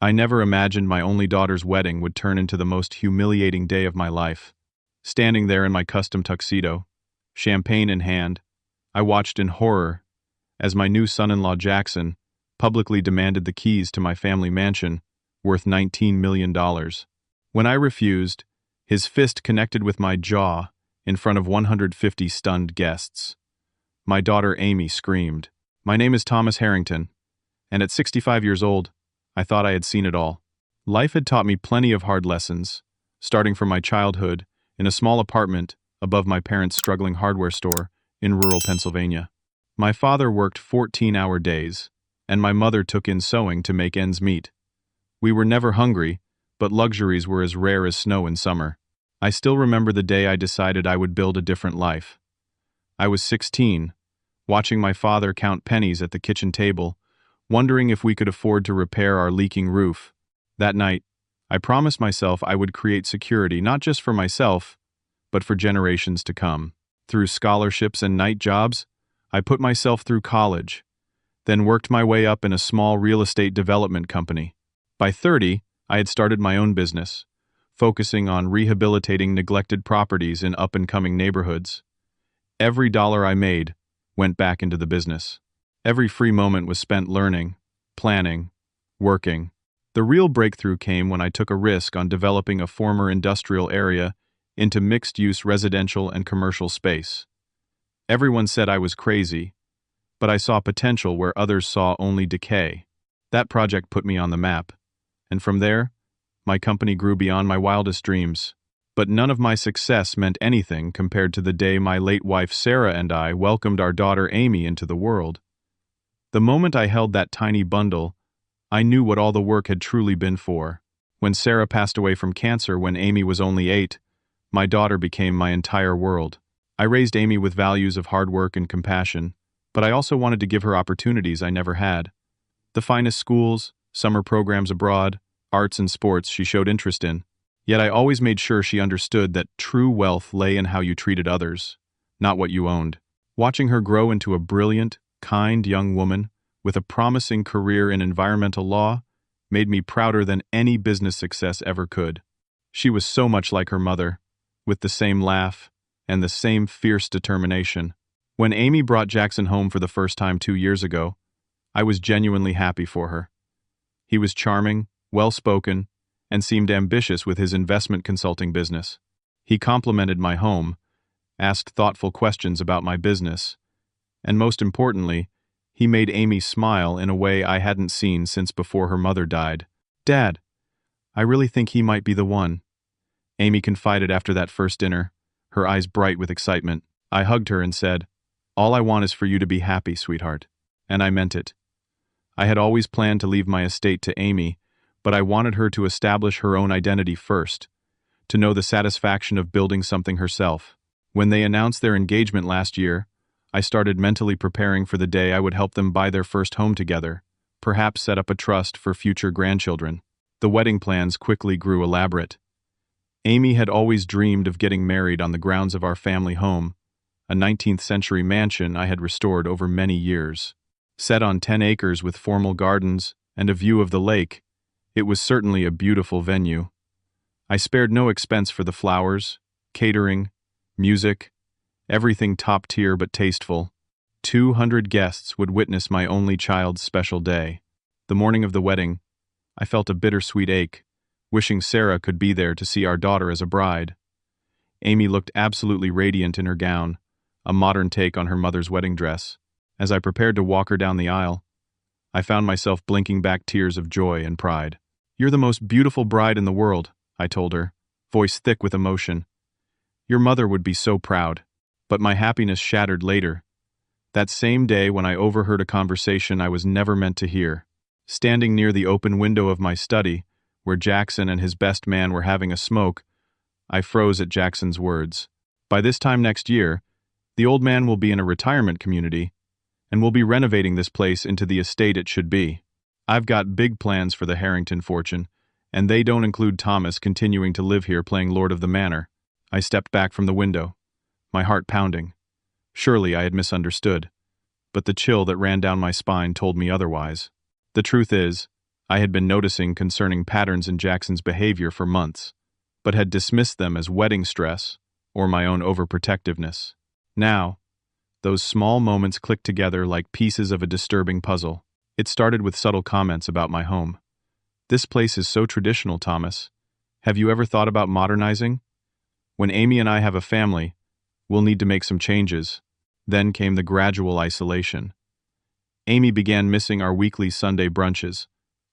I never imagined my only daughter's wedding would turn into the most humiliating day of my life. Standing there in my custom tuxedo, champagne in hand, I watched in horror as my new son-in-law Jackson publicly demanded the keys to my family mansion, worth $19 million. When I refused, his fist connected with my jaw in front of 150 stunned guests. My daughter Amy screamed. My name is Thomas Harrington, and at 65 years old, I thought I had seen it all. Life had taught me plenty of hard lessons, starting from my childhood in a small apartment above my parents' struggling hardware store in rural Pennsylvania. My father worked 14-hour days, and my mother took in sewing to make ends meet. We were never hungry, but luxuries were as rare as snow in summer. I still remember the day I decided I would build a different life. I was 16, watching my father count pennies at the kitchen table, wondering if we could afford to repair our leaking roof. That night, I promised myself I would create security not just for myself, but for generations to come. Through scholarships and night jobs, I put myself through college, then worked my way up in a small real estate development company. By 30, I had started my own business, focusing on rehabilitating neglected properties in up-and-coming neighborhoods. Every dollar I made went back into the business. Every free moment was spent learning, planning, working. The real breakthrough came when I took a risk on developing a former industrial area into mixed-use residential and commercial space. Everyone said I was crazy, but I saw potential where others saw only decay. That project put me on the map, and from there, my company grew beyond my wildest dreams. But none of my success meant anything compared to the day my late wife Sarah and I welcomed our daughter Amy into the world. The moment I held that tiny bundle, I knew what all the work had truly been for. When Sarah passed away from cancer when Amy was only 8, my daughter became my entire world. I raised Amy with values of hard work and compassion, but I also wanted to give her opportunities I never had. The finest schools, summer programs abroad, arts and sports she showed interest in. Yet I always made sure she understood that true wealth lay in how you treated others, not what you owned. Watching her grow into a brilliant, kind young woman with a promising career in environmental law made me prouder than any business success ever could. She was so much like her mother, with the same laugh and the same fierce determination. When Amy brought Jackson home for the first time 2 years ago, I was genuinely happy for her. He was charming, well-spoken, and seemed ambitious with his investment consulting business. He complimented my home, asked thoughtful questions about my business, and most importantly, he made Amy smile in a way I hadn't seen since before her mother died. "Dad, I really think he might be the one," Amy confided after that first dinner, her eyes bright with excitement. I hugged her and said, "All I want is for you to be happy, sweetheart." And I meant it. I had always planned to leave my estate to Amy, but I wanted her to establish her own identity first, to know the satisfaction of building something herself. When they announced their engagement last year, I started mentally preparing for the day I would help them buy their first home together, perhaps set up a trust for future grandchildren. The wedding plans quickly grew elaborate. Amy had always dreamed of getting married on the grounds of our family home, a 19th-century mansion I had restored over many years. Set on 10 acres with formal gardens and a view of the lake, it was certainly a beautiful venue. I spared no expense for the flowers, catering, music, everything top tier but tasteful. 200 guests would witness my only child's special day. The morning of the wedding, I felt a bittersweet ache, wishing Sarah could be there to see our daughter as a bride. Amy looked absolutely radiant in her gown, a modern take on her mother's wedding dress. As I prepared to walk her down the aisle, I found myself blinking back tears of joy and pride. "You're the most beautiful bride in the world," I told her, voice thick with emotion. "Your mother would be so proud." But my happiness shattered later. That same day when I overheard a conversation I was never meant to hear. Standing near the open window of my study, where Jackson and his best man were having a smoke, I froze at Jackson's words. "By this time next year, the old man will be in a retirement community, and we'll be renovating this place into the estate it should be. I've got big plans for the Harrington fortune, and they don't include Thomas continuing to live here playing Lord of the Manor." I stepped back from the window, my heart pounding. Surely I had misunderstood, but the chill that ran down my spine told me otherwise. The truth is, I had been noticing concerning patterns in Jackson's behavior for months, but had dismissed them as wedding stress or my own overprotectiveness. Now, those small moments clicked together like pieces of a disturbing puzzle. It started with subtle comments about my home. "This place is so traditional, Thomas. Have you ever thought about modernizing? When Amy and I have a family, we'll need to make some changes." Then came the gradual isolation. Amy began missing our weekly Sunday brunches,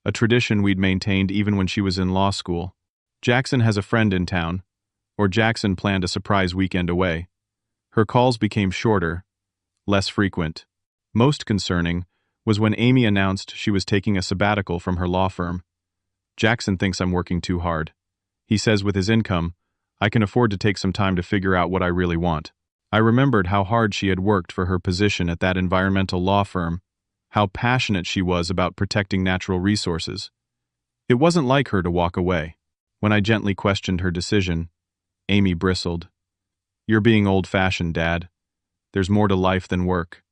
a tradition we'd maintained even when she was in law school. Jackson has a friend in town, or Jackson planned a surprise weekend away. Her calls became shorter, less frequent. Most concerning was when Amy announced she was taking a sabbatical from her law firm. "Jackson thinks I'm working too hard. He says with his income, I can afford to take some time to figure out what I really want." I remembered how hard she had worked for her position at that environmental law firm, how passionate she was about protecting natural resources. It wasn't like her to walk away. When I gently questioned her decision, Amy bristled. "You're being old-fashioned, Dad. There's more to life than work.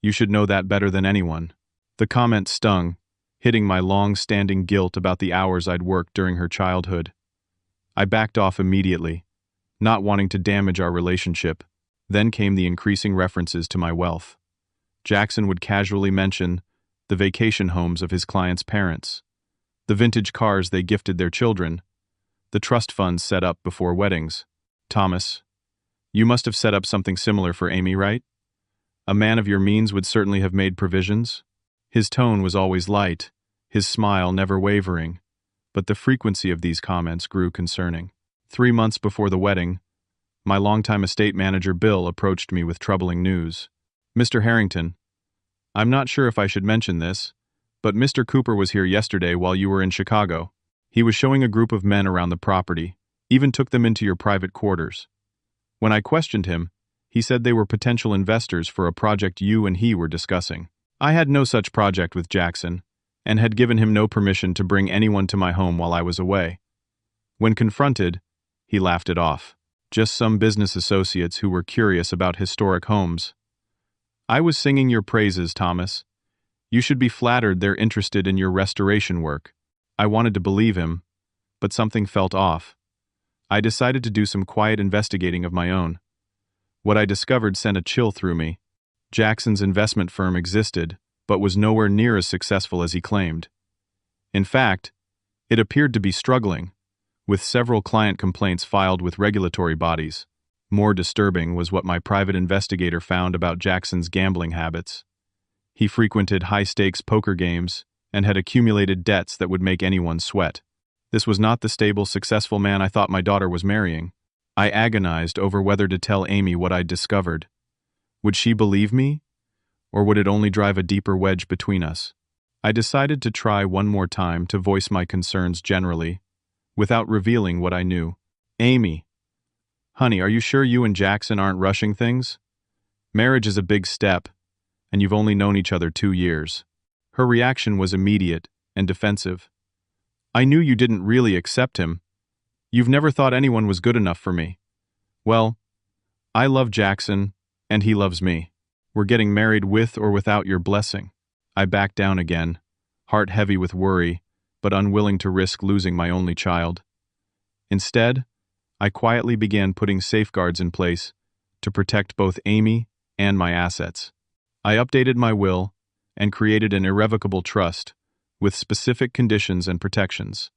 You should know that better than anyone." The comment stung, hitting my long-standing guilt about the hours I'd worked during her childhood. I backed off immediately, not wanting to damage our relationship. Then came the increasing references to my wealth. Jackson would casually mention the vacation homes of his clients' parents, the vintage cars they gifted their children, the trust funds set up before weddings. "Thomas, you must have set up something similar for Amy, right? A man of your means would certainly have made provisions." His tone was always light, his smile never wavering, but the frequency of these comments grew concerning. 3 months before the wedding, my longtime estate manager Bill approached me with troubling news. "Mr. Harrington, I'm not sure if I should mention this, but Mr. Cooper was here yesterday while you were in Chicago. He was showing a group of men around the property, even took them into your private quarters. When I questioned him, he said they were potential investors for a project you and he were discussing. I had no such project with Jackson, and had given him no permission to bring anyone to my home while I was away. When confronted, he laughed it off. Just some business associates who were curious about historic homes. I was singing your praises, Thomas. You should be flattered they're interested in your restoration work." I wanted to believe him, but something felt off. I decided to do some quiet investigating of my own. What I discovered sent a chill through me. Jackson's investment firm existed, but was nowhere near as successful as he claimed. In fact, it appeared to be struggling, with several client complaints filed with regulatory bodies. More disturbing was what my private investigator found about Jackson's gambling habits. He frequented high-stakes poker games and had accumulated debts that would make anyone sweat. This was not the stable, successful man I thought my daughter was marrying. I agonized over whether to tell Amy what I'd discovered. Would she believe me, or would it only drive a deeper wedge between us? I decided to try one more time to voice my concerns generally, without revealing what I knew. "Amy, honey, are you sure you and Jackson aren't rushing things? Marriage is a big step, and you've only known each other 2 years. Her reaction was immediate and defensive. "I knew you didn't really accept him. You've never thought anyone was good enough for me. Well, I love Jackson, and he loves me. We're getting married with or without your blessing." I backed down again, heart heavy with worry, but unwilling to risk losing my only child. Instead, I quietly began putting safeguards in place to protect both Amy and my assets. I updated my will and created an irrevocable trust with specific conditions and protections.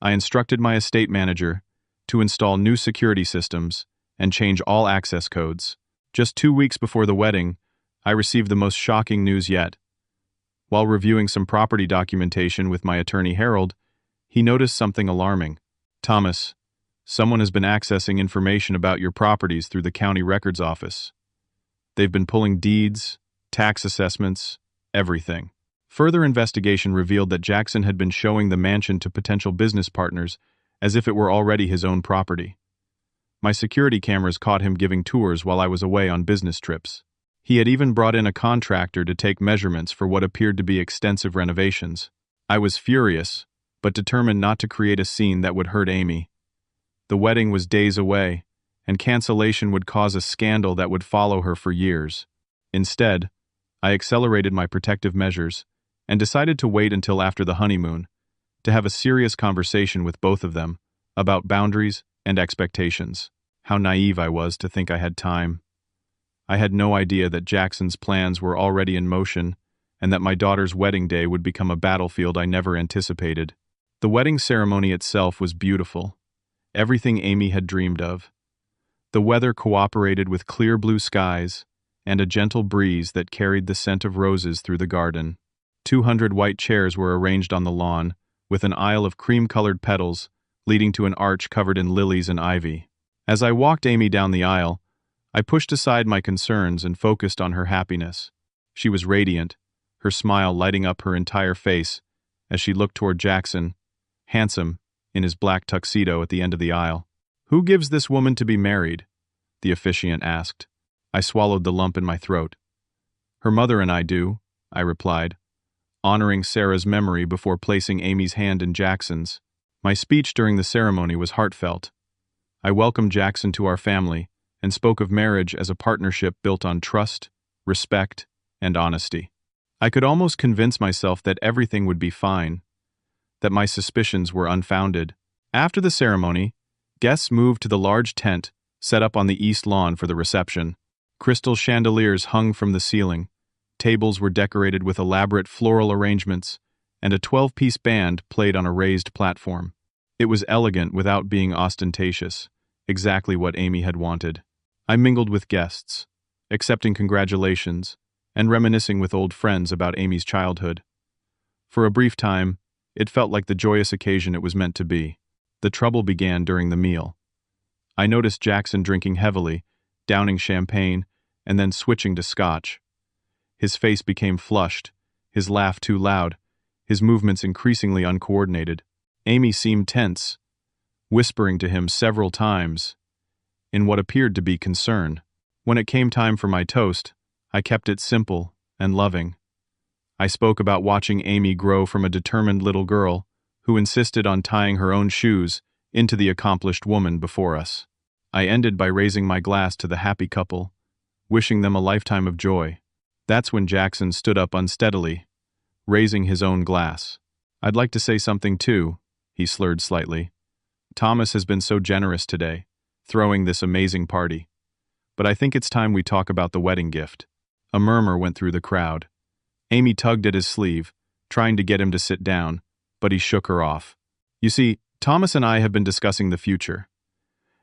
I instructed my estate manager to install new security systems and change all access codes. Just 2 weeks before the wedding, I received the most shocking news yet. While reviewing some property documentation with my attorney Harold, he noticed something alarming. "Thomas, someone has been accessing information about your properties through the county records office. They've been pulling deeds, tax assessments, everything." Further investigation revealed that Jackson had been showing the mansion to potential business partners as if it were already his own property. My security cameras caught him giving tours while I was away on business trips. He had even brought in a contractor to take measurements for what appeared to be extensive renovations. I was furious, but determined not to create a scene that would hurt Amy. The wedding was days away, and cancellation would cause a scandal that would follow her for years. Instead, I accelerated my protective measures and decided to wait until after the honeymoon to have a serious conversation with both of them about boundaries and expectations. How naive I was to think I had time. I had no idea that Jackson's plans were already in motion and that my daughter's wedding day would become a battlefield I never anticipated. The wedding ceremony itself was beautiful, everything Amy had dreamed of. The weather cooperated with clear blue skies and a gentle breeze that carried the scent of roses through the garden. 200 white chairs were arranged on the lawn, with an aisle of cream-colored petals leading to an arch covered in lilies and ivy. As I walked Amy down the aisle, I pushed aside my concerns and focused on her happiness. She was radiant, her smile lighting up her entire face as she looked toward Jackson, handsome, in his black tuxedo at the end of the aisle. "Who gives this woman to be married?" the officiant asked. I swallowed the lump in my throat. "Her mother and I do," I replied, honoring Sarah's memory before placing Amy's hand in Jackson's. My speech during the ceremony was heartfelt. I welcomed Jackson to our family and spoke of marriage as a partnership built on trust, respect, and honesty. I could almost convince myself that everything would be fine, that my suspicions were unfounded. After the ceremony, guests moved to the large tent set up on the east lawn for the reception. Crystal chandeliers hung from the ceiling, tables were decorated with elaborate floral arrangements, and a 12-piece band played on a raised platform. It was elegant without being ostentatious, exactly what Amy had wanted. I mingled with guests, accepting congratulations, and reminiscing with old friends about Amy's childhood. For a brief time, it felt like the joyous occasion it was meant to be. The trouble began during the meal. I noticed Jackson drinking heavily, downing champagne, and then switching to scotch. His face became flushed, his laugh too loud, his movements increasingly uncoordinated. Amy seemed tense, whispering to him several times, in what appeared to be concern. When it came time for my toast, I kept it simple and loving. I spoke about watching Amy grow from a determined little girl who insisted on tying her own shoes into the accomplished woman before us. I ended by raising my glass to the happy couple, wishing them a lifetime of joy. That's when Jackson stood up unsteadily, raising his own glass. "I'd like to say something too," he slurred slightly. "Thomas has been so generous today, throwing this amazing party. But I think it's time we talk about the wedding gift." A murmur went through the crowd. Amy tugged at his sleeve, trying to get him to sit down, but he shook her off. "You see, Thomas and I have been discussing the future.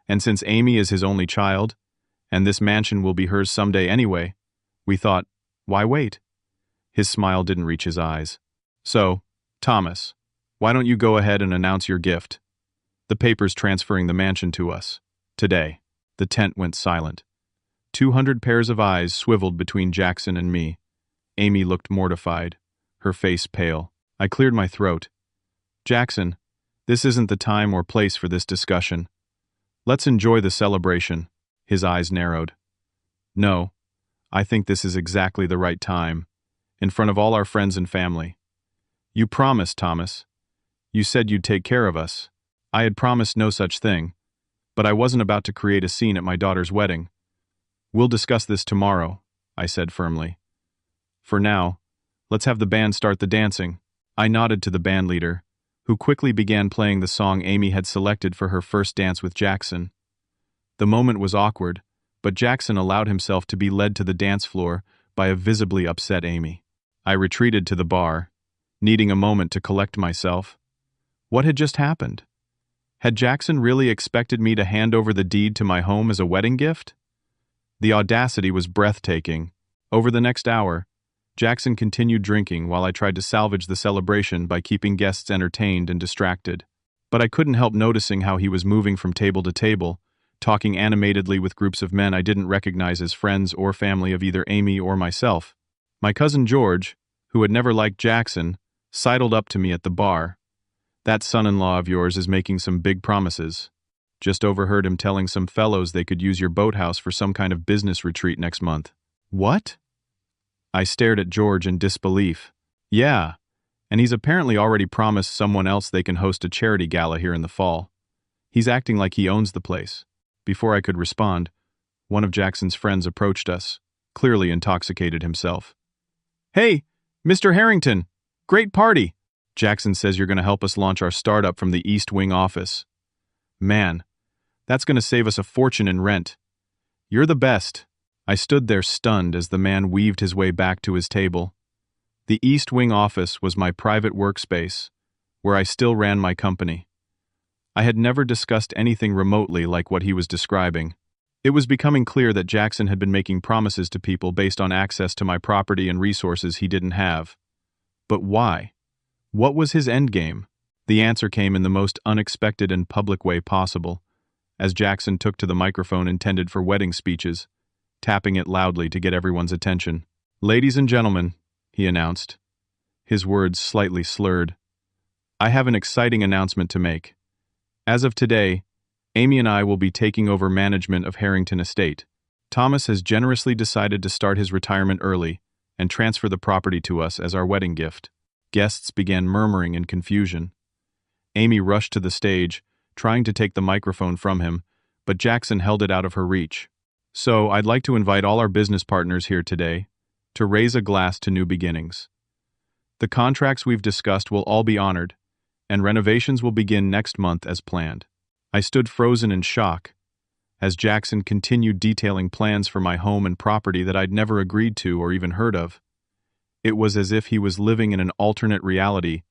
And since Amy is his only child, and this mansion will be hers someday anyway, we thought, why wait?" His smile didn't reach his eyes. "So, Thomas, why don't you go ahead and announce your gift? The paper's transferring the mansion to us. Today." The tent went silent. 200 pairs of eyes swiveled between Jackson and me. Amy looked mortified, her face pale. I cleared my throat. "Jackson, this isn't the time or place for this discussion. Let's enjoy the celebration." His eyes narrowed. "No, I think this is exactly the right time, in front of all our friends and family. You promised, Thomas. You said you'd take care of us. I had promised no such thing, but I wasn't about to create a scene at my daughter's wedding. We'll discuss this tomorrow," I said firmly. "For now, let's have the band start the dancing." I nodded to the band leader, who quickly began playing the song Amy had selected for her first dance with Jackson. The moment was awkward, but Jackson allowed himself to be led to the dance floor by a visibly upset Amy. I retreated to the bar, needing a moment to collect myself. What had just happened? Had Jackson really expected me to hand over the deed to my home as a wedding gift? The audacity was breathtaking. Over the next hour, Jackson continued drinking while I tried to salvage the celebration by keeping guests entertained and distracted. But I couldn't help noticing how he was moving from table to table, talking animatedly with groups of men I didn't recognize as friends or family of either Amy or myself. My cousin George, who had never liked Jackson, sidled up to me at the bar. "That son-in-law of yours is making some big promises. Just overheard him telling some fellows they could use your boathouse for some kind of business retreat next month." "What?" I stared at George in disbelief. "Yeah, and he's apparently already promised someone else they can host a charity gala here in the fall. He's acting like he owns the place." Before I could respond, one of Jackson's friends approached us, clearly intoxicated himself. "Hey, Mr. Harrington, Great party! Jackson says you're going to help us launch our startup from the East Wing office. Man, that's going to save us a fortune in rent. You're the best. I stood there stunned as the man weaved his way back to his table. The East Wing office was my private workspace, where I still ran my company. I had never discussed anything remotely like what he was describing. It was becoming clear that Jackson had been making promises to people based on access to my property and resources he didn't have. But why? What was his endgame? The answer came in the most unexpected and public way possible, as Jackson took to the microphone intended for wedding speeches, tapping it loudly to get everyone's attention. "Ladies and gentlemen," he announced, his words slightly slurred, "I have an exciting announcement to make. As of today, Amy and I will be taking over management of Harrington Estate. Thomas has generously decided to start his retirement early and transfer the property to us as our wedding gift." Guests began murmuring in confusion. Amy rushed to the stage, trying to take the microphone from him, but Jackson held it out of her reach. "So, I'd like to invite all our business partners here today to raise a glass to new beginnings. The contracts we've discussed will all be honored, and renovations will begin next month as planned." I stood frozen in shock as Jackson continued detailing plans for my home and property that I'd never agreed to or even heard of. It was as if he was living in an alternate reality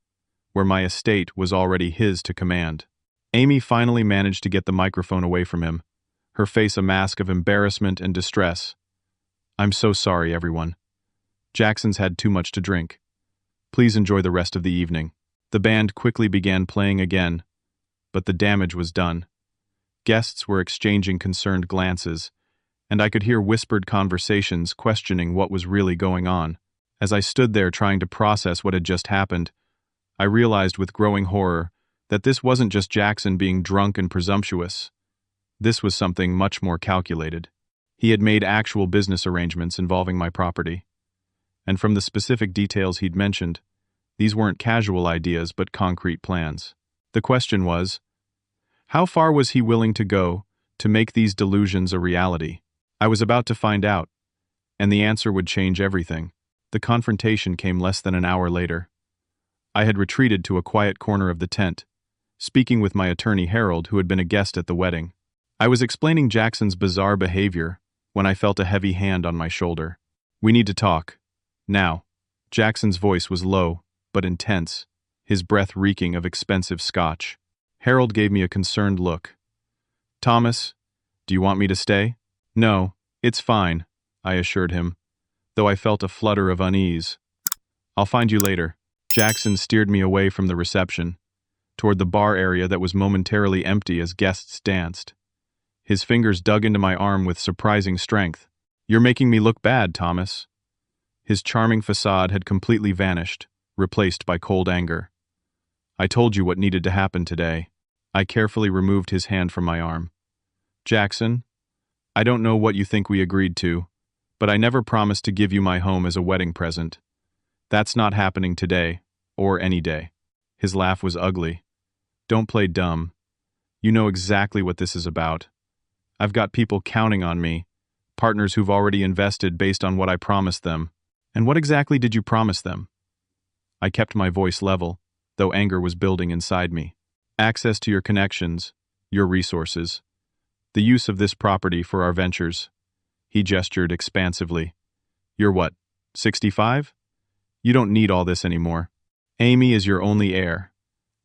where my estate was already his to command. Amy finally managed to get the microphone away from him, her face a mask of embarrassment and distress. "I'm so sorry, everyone. Jackson's had too much to drink. Please enjoy the rest of the evening." The band quickly began playing again, but the damage was done. Guests were exchanging concerned glances, and I could hear whispered conversations questioning what was really going on. As I stood there trying to process what had just happened, I realized with growing horror that this wasn't just Jackson being drunk and presumptuous. This was something much more calculated. He had made actual business arrangements involving my property. And from the specific details he'd mentioned, these weren't casual ideas but concrete plans. The question was, how far was he willing to go to make these delusions a reality? I was about to find out, and the answer would change everything. The confrontation came less than an hour later. I had retreated to a quiet corner of the tent, speaking with my attorney Harold, who had been a guest at the wedding. I was explaining Jackson's bizarre behavior when I felt a heavy hand on my shoulder. "We need to talk. Now." Jackson's voice was low, but intense, his breath reeking of expensive scotch. Harold gave me a concerned look. "Thomas, do you want me to stay?" "No, it's fine," I assured him, though I felt a flutter of unease. "I'll find you later." Jackson steered me away from the reception, toward the bar area that was momentarily empty as guests danced. His fingers dug into my arm with surprising strength. "You're making me look bad, Thomas." His charming facade had completely vanished, replaced by cold anger. "I told you what needed to happen today." I carefully removed his hand from my arm. "Jackson, I don't know what you think we agreed to, but I never promised to give you my home as a wedding present. That's not happening today, or any day." His laugh was ugly. "Don't play dumb. You know exactly what this is about. I've got people counting on me, partners who've already invested based on what I promised them. And what exactly did you promise them?" I kept my voice level, though anger was building inside me. "Access to your connections, your resources, the use of this property for our ventures." He gestured expansively. "You're what, 65? You don't need all this anymore. Amy is your only heir.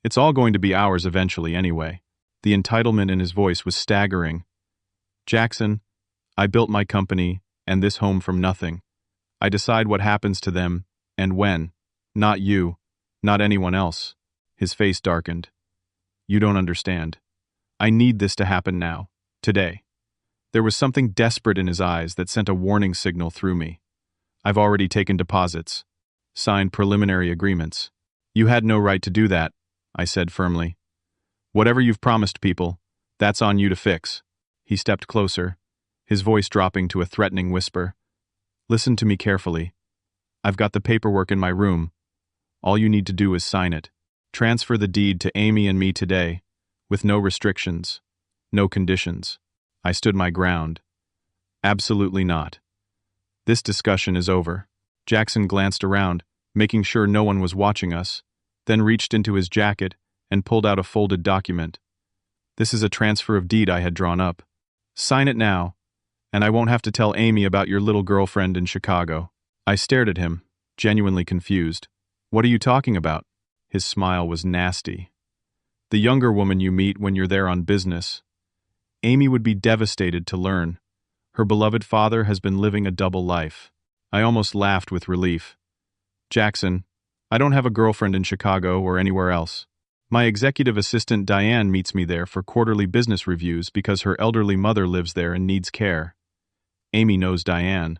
It's all going to be ours eventually anyway." The entitlement in his voice was staggering. "Jackson, I built my company and this home from nothing. I decide what happens to them and when. Not you, not anyone else." His face darkened. "You don't understand. I need this to happen now, today." There was something desperate in his eyes that sent a warning signal through me. "I've already taken deposits, signed preliminary agreements." "You had no right to do that," I said firmly. "Whatever you've promised people, that's on you to fix." He stepped closer, his voice dropping to a threatening whisper. "Listen to me carefully. I've got the paperwork in my room. All you need to do is sign it. Transfer the deed to Amy and me today, with no restrictions, no conditions." I stood my ground. "Absolutely not. This discussion is over." Jackson glanced around, making sure no one was watching us, then reached into his jacket and pulled out a folded document. This is a transfer of deed I had drawn up. Sign it now, and I won't have to tell Amy about your little girlfriend in Chicago. I stared at him, genuinely confused. What are you talking about? His smile was nasty. The younger woman you meet when you're there on business. Amy would be devastated to learn. Her beloved father has been living a double life. I almost laughed with relief. Jackson, I don't have a girlfriend in Chicago or anywhere else. My executive assistant Diane meets me there for quarterly business reviews because her elderly mother lives there and needs care. Amy knows Diane.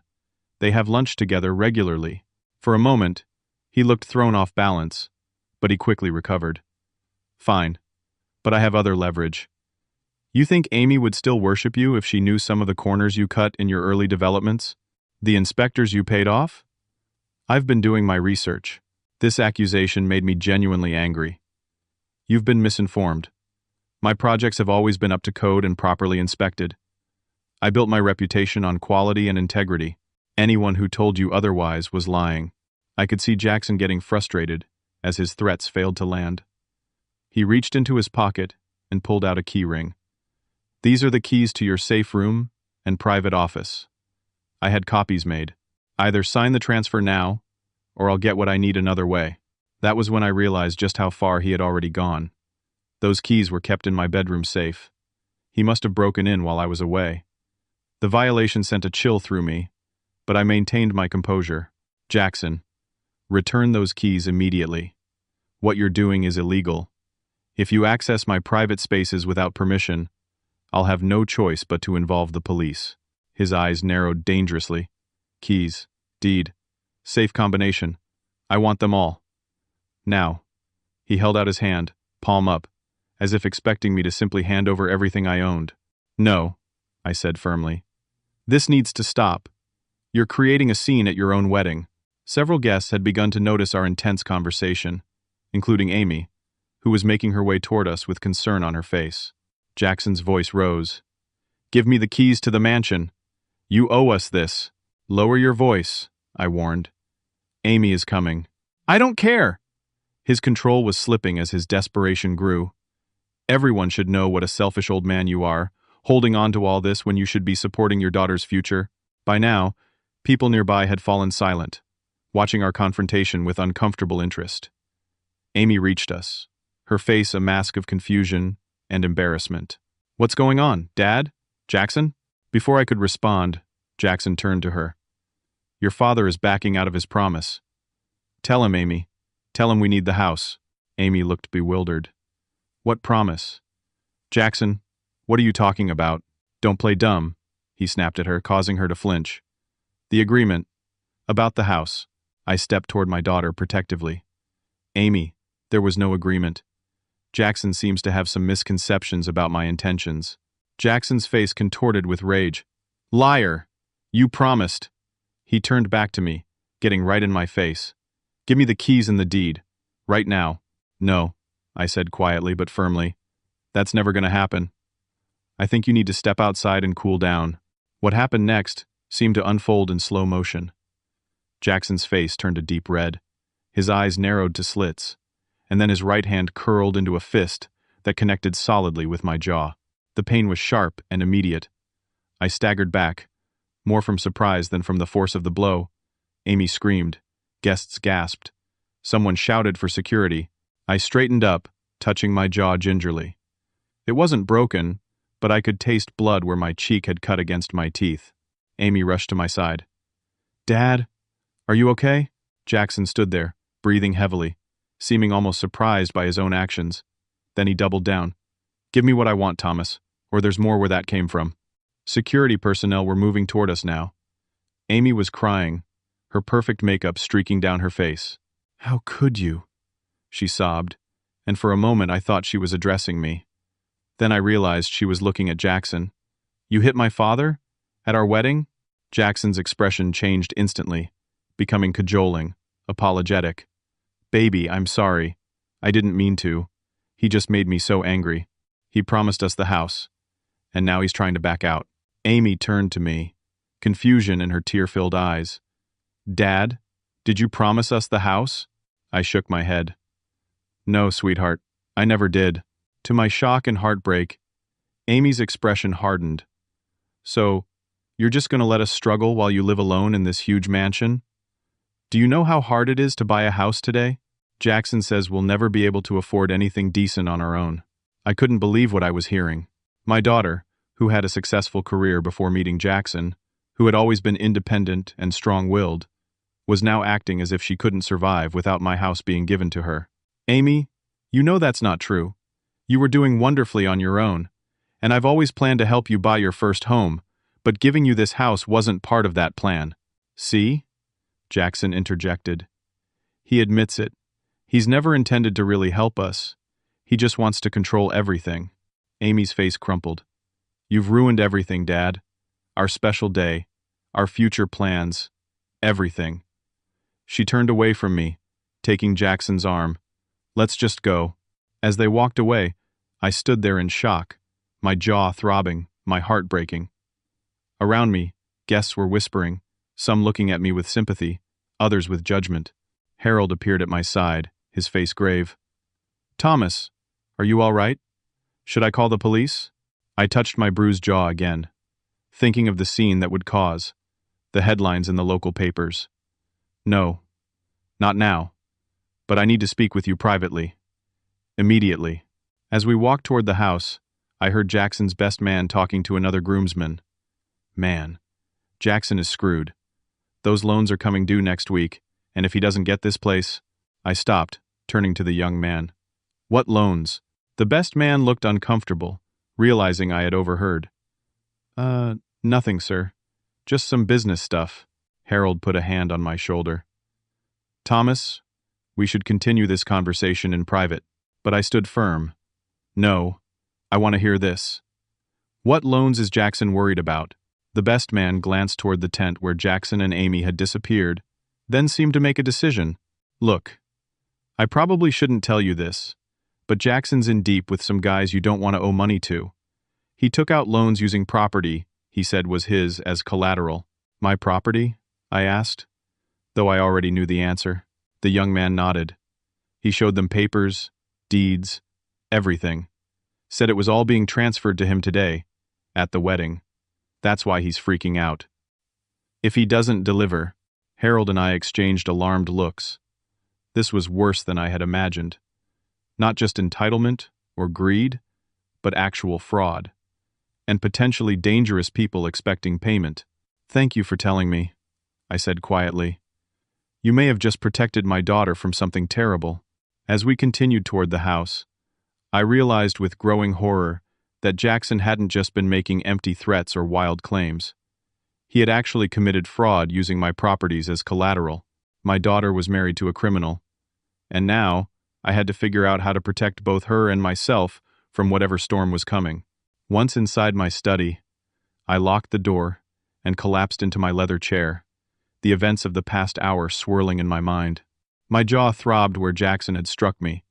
They have lunch together regularly. For a moment, he looked thrown off balance, but he quickly recovered. Fine, but I have other leverage. You think Amy would still worship you if she knew some of the corners you cut in your early developments? The inspectors you paid off? I've been doing my research. This accusation made me genuinely angry. You've been misinformed. My projects have always been up to code and properly inspected. I built my reputation on quality and integrity. Anyone who told you otherwise was lying. I could see Jackson getting frustrated as his threats failed to land. He reached into his pocket and pulled out a key ring. These are the keys to your safe room and private office. I had copies made. Either sign the transfer now, or I'll get what I need another way. That was when I realized just how far he had already gone. Those keys were kept in my bedroom safe. He must have broken in while I was away. The violation sent a chill through me, but I maintained my composure. Jackson, return those keys immediately. What you're doing is illegal. If you access my private spaces without permission, I'll have no choice but to involve the police. His eyes narrowed dangerously. Keys, deed, safe combination. I want them all. Now. He held out his hand, palm up, as if expecting me to simply hand over everything I owned. No, I said firmly. This needs to stop. You're creating a scene at your own wedding. Several guests had begun to notice our intense conversation, including Amy, who was making her way toward us with concern on her face. Jackson's voice rose. Give me the keys to the mansion. You owe us this. Lower your voice, I warned. Amy is coming. I don't care. His control was slipping as his desperation grew. Everyone should know what a selfish old man you are, holding on to all this when you should be supporting your daughter's future. By now, people nearby had fallen silent, watching our confrontation with uncomfortable interest. Amy reached us, her face a mask of confusion and embarrassment. What's going on, Dad? Jackson? Before I could respond, Jackson turned to her. Your father is backing out of his promise. Tell him, Amy. Tell him we need the house. Amy looked bewildered. What promise? Jackson, what are you talking about? Don't play dumb, he snapped at her, causing her to flinch. The agreement. About the house. I stepped toward my daughter protectively. Amy, there was no agreement. Jackson seems to have some misconceptions about my intentions. Jackson's face contorted with rage. Liar! You promised. He turned back to me, getting right in my face. Give me the keys and the deed. Right now. No, I said quietly but firmly. That's never going to happen. I think you need to step outside and cool down. What happened next seemed to unfold in slow motion. Jackson's face turned a deep red. His eyes narrowed to slits, and then his right hand curled into a fist that connected solidly with my jaw. The pain was sharp and immediate. I staggered back, more from surprise than from the force of the blow. Amy screamed. Guests gasped. Someone shouted for security. I straightened up, touching my jaw gingerly. It wasn't broken, but I could taste blood where my cheek had cut against my teeth. Amy rushed to my side. Dad, are you okay? Jackson stood there, breathing heavily, seeming almost surprised by his own actions. Then he doubled down. Give me what I want, Thomas, or there's more where that came from. Security personnel were moving toward us now. Amy was crying, her perfect makeup streaking down her face. How could you? She sobbed, and for a moment I thought she was addressing me. Then I realized she was looking at Jackson. You hit my father? At our wedding? Jackson's expression changed instantly, becoming cajoling, apologetic. Baby, I'm sorry. I didn't mean to. He just made me so angry. He promised us the house, and now he's trying to back out. Amy turned to me, confusion in her tear-filled eyes. Dad, Did you promise us the house? I shook my head. No, sweetheart, I never did. To my shock and heartbreak, Amy's expression hardened. So, you're just going to let us struggle while you live alone in this huge mansion? Do you know how hard it is to buy a house today? Jackson says we'll never be able to afford anything decent on our own. I couldn't believe what I was hearing. My daughter, who had a successful career before meeting Jackson, who had always been independent and strong-willed, was now acting as if she couldn't survive without my house being given to her. Amy, you know that's not true. You were doing wonderfully on your own, and I've always planned to help you buy your first home, but giving you this house wasn't part of that plan. See? Jackson interjected. He admits it. He's never intended to really help us. He just wants to control everything. Amy's face crumpled. You've ruined everything, Dad. Our special day, our future plans, everything. She turned away from me, taking Jackson's arm. Let's just go. As they walked away, I stood there in shock, my jaw throbbing, my heart breaking. Around me, guests were whispering, some looking at me with sympathy, others with judgment. Harold appeared at my side, his face grave. Thomas, are you all right? Should I call the police? I touched my bruised jaw again, thinking of the scene that would cause, the headlines in the local papers. No, not now, but I need to speak with you privately. Immediately. As we walked toward the house, I heard Jackson's best man talking to another groomsman. Man, Jackson is screwed. Those loans are coming due next week, and if he doesn't get this place... I stopped, turning to the young man. What loans? The best man looked uncomfortable, realizing I had overheard. Nothing, sir. Just some business stuff. Harold put a hand on my shoulder. Thomas, we should continue this conversation in private. But I stood firm. No, I want to hear this. What loans is Jackson worried about? The best man glanced toward the tent where Jackson and Amy had disappeared, then seemed to make a decision. Look, I probably shouldn't tell you this, but Jackson's in deep with some guys you don't want to owe money to. He took out loans using property he said was his as collateral. My property? I asked, though I already knew the answer. The young man nodded. He showed them papers, deeds, everything. Said it was all being transferred to him today, at the wedding. That's why he's freaking out. If he doesn't deliver, Harold and I exchanged alarmed looks. This was worse than I had imagined. Not just entitlement or greed, but actual fraud. And potentially dangerous people expecting payment. Thank you for telling me, I said quietly. You may have just protected my daughter from something terrible. As we continued toward the house, I realized with growing horror that Jackson hadn't just been making empty threats or wild claims. He had actually committed fraud using my properties as collateral. My daughter was married to a criminal, and now I had to figure out how to protect both her and myself from whatever storm was coming. Once inside my study, I locked the door and collapsed into my leather chair, the events of the past hour swirling in my mind. My jaw throbbed where Jackson had struck me,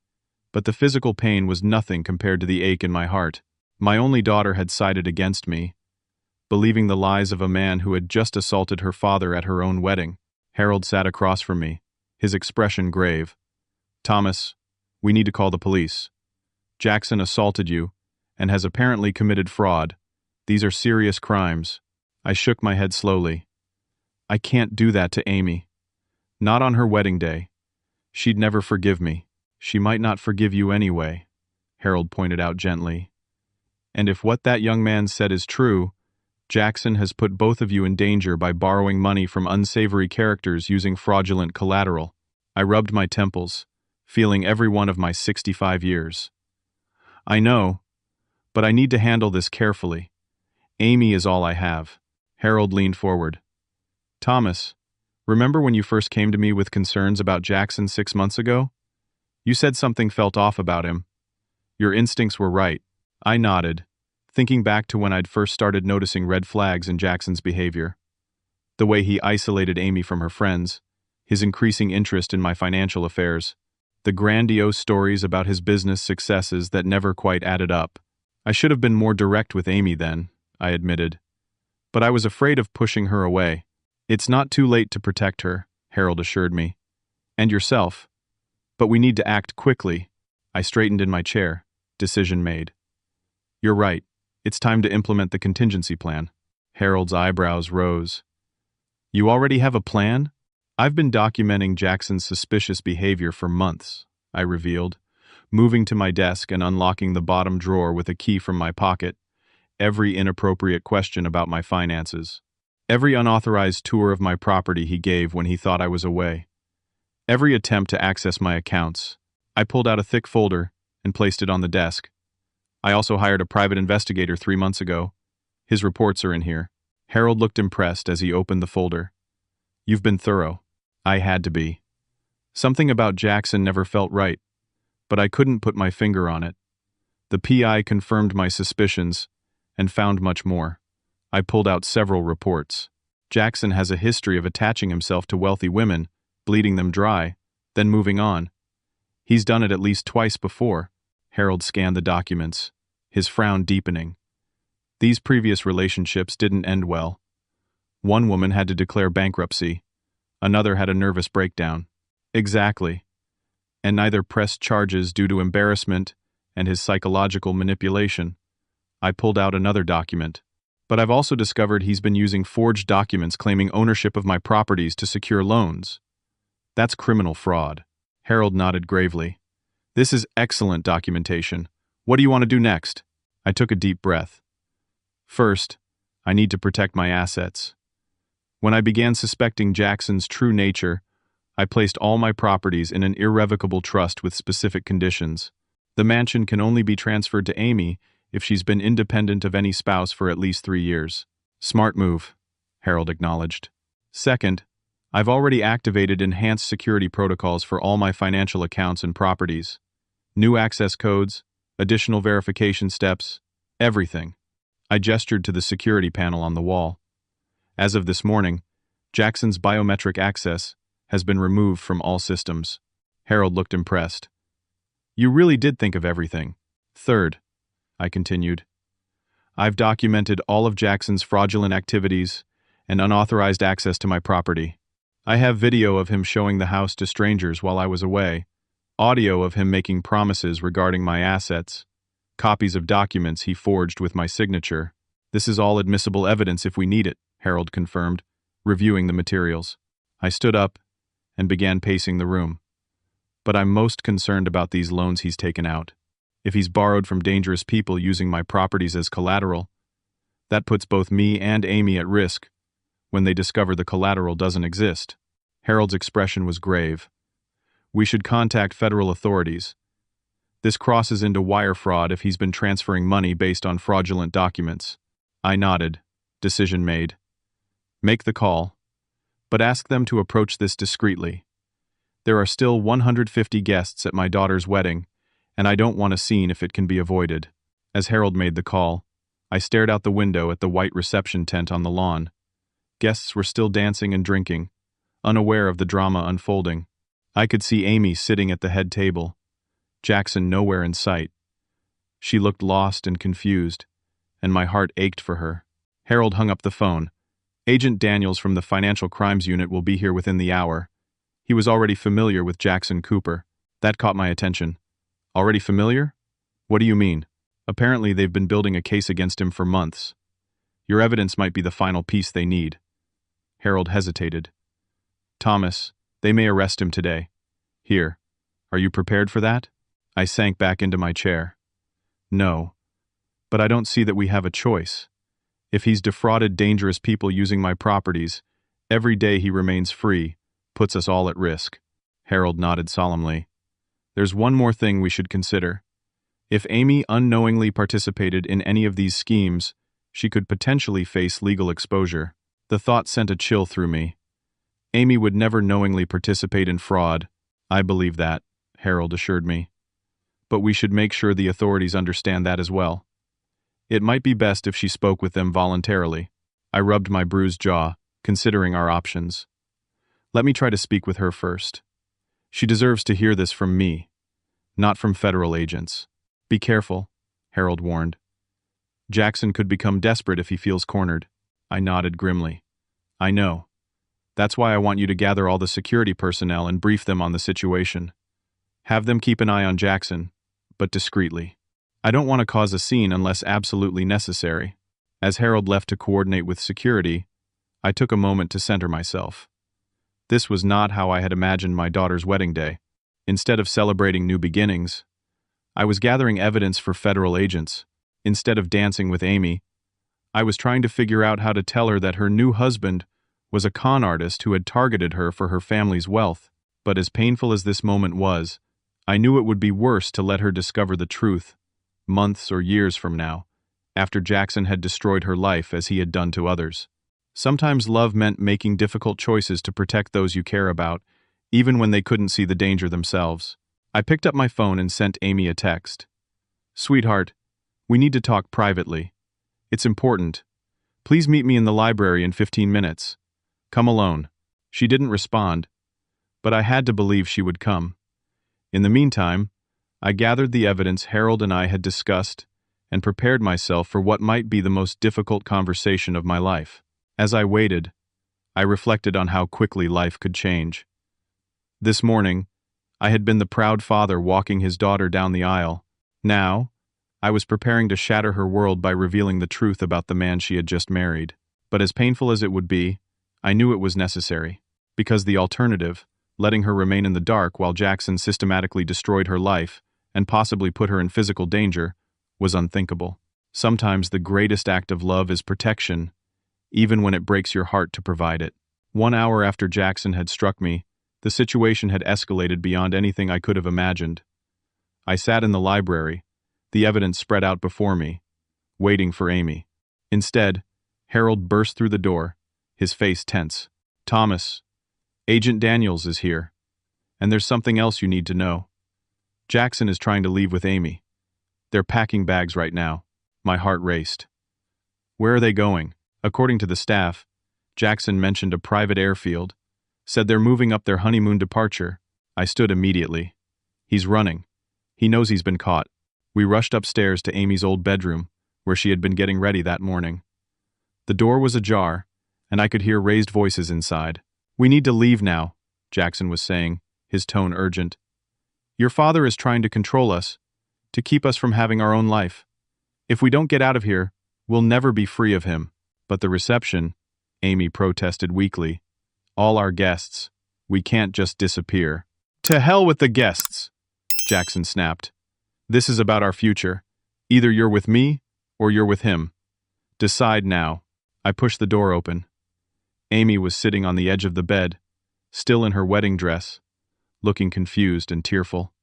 but the physical pain was nothing compared to the ache in my heart. My only daughter had sided against me, believing the lies of a man who had just assaulted her father at her own wedding. Harold sat across from me, his expression grave. Thomas, we need to call the police. Jackson assaulted you and has apparently committed fraud. These are serious crimes. I shook my head slowly. I can't do that to Amy. Not on her wedding day. She'd never forgive me. She might not forgive you anyway, Harold pointed out gently. And if what that young man said is true, Jackson has put both of you in danger by borrowing money from unsavory characters using fraudulent collateral. I rubbed my temples, feeling every one of my 65 years. I know, but I need to handle this carefully. Amy is all I have. Harold leaned forward. Thomas, remember when you first came to me with concerns about Jackson 6 months ago? You said something felt off about him. Your instincts were right. I nodded, thinking back to when I'd first started noticing red flags in Jackson's behavior. The way he isolated Amy from her friends, his increasing interest in my financial affairs, the grandiose stories about his business successes that never quite added up. I should have been more direct with Amy then, I admitted. But I was afraid of pushing her away. It's not too late to protect her, Harold assured me. And yourself. But we need to act quickly. I straightened in my chair. Decision made. You're right. It's time to implement the contingency plan. Harold's eyebrows rose. You already have a plan? I've been documenting Jackson's suspicious behavior for months, I revealed, moving to my desk and unlocking the bottom drawer with a key from my pocket. Every inappropriate question about my finances. Every unauthorized tour of my property he gave when he thought I was away. Every attempt to access my accounts. I pulled out a thick folder and placed it on the desk. I also hired a private investigator 3 months ago. His reports are in here. Harold looked impressed as he opened the folder. You've been thorough. I had to be. Something about Jackson never felt right, but I couldn't put my finger on it. The PI confirmed my suspicions and found much more. I pulled out several reports. Jackson has a history of attaching himself to wealthy women, bleeding them dry, then moving on. He's done it at least twice before. Harold scanned the documents, his frown deepening. These previous relationships didn't end well. One woman had to declare bankruptcy. Another had a nervous breakdown. Exactly. And neither pressed charges due to embarrassment and his psychological manipulation. I pulled out another document. But I've also discovered he's been using forged documents claiming ownership of my properties to secure loans. That's criminal fraud. Harold nodded gravely. This is excellent documentation. What do you want to do next? I took a deep breath. First, I need to protect my assets. When I began suspecting Jackson's true nature, I placed all my properties in an irrevocable trust with specific conditions. The mansion can only be transferred to Amy if she's been independent of any spouse for at least 3 years. Smart move, Harold acknowledged. Second, I've already activated enhanced security protocols for all my financial accounts and properties. New access codes, additional verification steps, everything. I gestured to the security panel on the wall. As of this morning, Jackson's biometric access has been removed from all systems. Harold looked impressed. You really did think of everything. Third, I continued, I've documented all of Jackson's fraudulent activities and unauthorized access to my property. I have video of him showing the house to strangers while I was away, audio of him making promises regarding my assets, copies of documents he forged with my signature. This is all admissible evidence if we need it, Harold confirmed, reviewing the materials. I stood up and began pacing the room. But I'm most concerned about these loans he's taken out. If he's borrowed from dangerous people using my properties as collateral, that puts both me and Amy at risk when they discover the collateral doesn't exist. Harold's expression was grave. We should contact federal authorities. This crosses into wire fraud if he's been transferring money based on fraudulent documents. I nodded. Decision made. Make the call, but ask them to approach this discreetly. There are still 150 guests at my daughter's wedding, and I don't want a scene if it can be avoided. As Harold made the call, I stared out the window at the white reception tent on the lawn. Guests were still dancing and drinking, unaware of the drama unfolding. I could see Amy sitting at the head table, Jackson nowhere in sight. She looked lost and confused, and my heart ached for her. Harold hung up the phone. Agent Daniels from the Financial Crimes Unit will be here within the hour. He was already familiar with Jackson Cooper. That caught my attention. Already familiar? What do you mean? Apparently they've been building a case against him for months. Your evidence might be the final piece they need. Harold hesitated. Thomas, they may arrest him today. Here. Are you prepared for that? I sank back into my chair. No. But I don't see that we have a choice. If he's defrauded dangerous people using my properties, every day he remains free puts us all at risk. Harold nodded solemnly. There's one more thing we should consider. If Amy unknowingly participated in any of these schemes, she could potentially face legal exposure. The thought sent a chill through me. Amy would never knowingly participate in fraud. I believe that, Harold assured me. But we should make sure the authorities understand that as well. It might be best if she spoke with them voluntarily. I rubbed my bruised jaw, considering our options. Let me try to speak with her first. She deserves to hear this from me, not from federal agents. Be careful, Harold warned. Jackson could become desperate if he feels cornered. I nodded grimly. I know. That's why I want you to gather all the security personnel and brief them on the situation. Have them keep an eye on Jackson, but discreetly. I don't want to cause a scene unless absolutely necessary. As Harold left to coordinate with security, I took a moment to center myself. This was not how I had imagined my daughter's wedding day. Instead of celebrating new beginnings, I was gathering evidence for federal agents. Instead of dancing with Amy, I was trying to figure out how to tell her that her new husband was a con artist who had targeted her for her family's wealth. But as painful as this moment was, I knew it would be worse to let her discover the truth, months or years from now, after Jackson had destroyed her life as he had done to others. Sometimes love meant making difficult choices to protect those you care about, even when they couldn't see the danger themselves. I picked up my phone and sent Amy a text. "Sweetheart, we need to talk privately. It's important. Please meet me in the library in 15 minutes. Come alone." She didn't respond, but I had to believe she would come. In the meantime, I gathered the evidence Harold and I had discussed and prepared myself for what might be the most difficult conversation of my life. As I waited, I reflected on how quickly life could change. This morning, I had been the proud father walking his daughter down the aisle. Now, I was preparing to shatter her world by revealing the truth about the man she had just married. But as painful as it would be, I knew it was necessary. Because the alternative, letting her remain in the dark while Jackson systematically destroyed her life and possibly put her in physical danger, was unthinkable. Sometimes the greatest act of love is protection, even when it breaks your heart to provide it. 1 hour after Jackson had struck me, the situation had escalated beyond anything I could have imagined. I sat in the library, the evidence spread out before me, waiting for Amy. Instead, Harold burst through the door, his face tense. "Thomas, Agent Daniels is here, and there's something else you need to know. Jackson is trying to leave with Amy. They're packing bags right now." My heart raced. "Where are they going?" According to the staff, Jackson mentioned a private airfield, said they're moving up their honeymoon departure. I stood immediately. "He's running. He knows he's been caught." We rushed upstairs to Amy's old bedroom, where she had been getting ready that morning. The door was ajar, and I could hear raised voices inside. "We need to leave now," Jackson was saying, his tone urgent. "Your father is trying to control us, to keep us from having our own life. If we don't get out of here, we'll never be free of him." "But the reception," Amy protested weakly. "All our guests. We can't just disappear." "To hell with the guests," Jackson snapped. "This is about our future. Either you're with me, or you're with him. Decide now." I pushed the door open. Amy was sitting on the edge of the bed, still in her wedding dress, looking confused and tearful.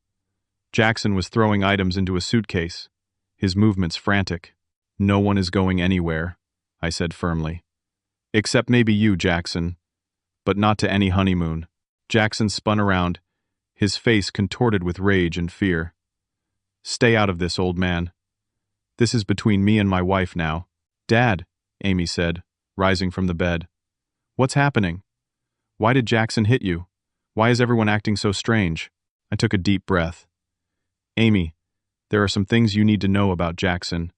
Jackson was throwing items into a suitcase, his movements frantic. "No one is going anywhere," I said firmly. "Except maybe you, Jackson, but not to any honeymoon." Jackson spun around, his face contorted with rage and fear. "Stay out of this, old man. This is between me and my wife now." "Dad," Amy said, rising from the bed. "What's happening? Why did Jackson hit you? Why is everyone acting so strange?" I took a deep breath. "Amy, there are some things you need to know about Jackson,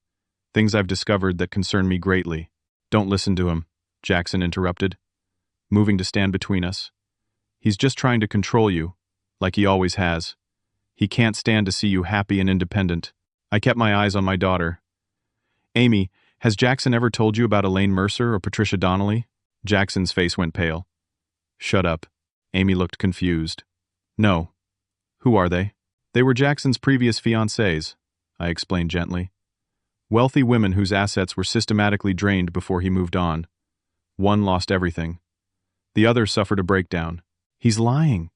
things I've discovered that concern me greatly." "Don't listen to him," Jackson interrupted, moving to stand between us. "He's just trying to control you, like he always has. He can't stand to see you happy and independent." I kept my eyes on my daughter. "Amy, has Jackson ever told you about Elaine Mercer or Patricia Donnelly?" Jackson's face went pale. "Shut up." Amy looked confused. "No. Who are they?" "They were Jackson's previous fiancées," I explained gently. "Wealthy women whose assets were systematically drained before he moved on. One lost everything. The other suffered a breakdown." "He's lying,"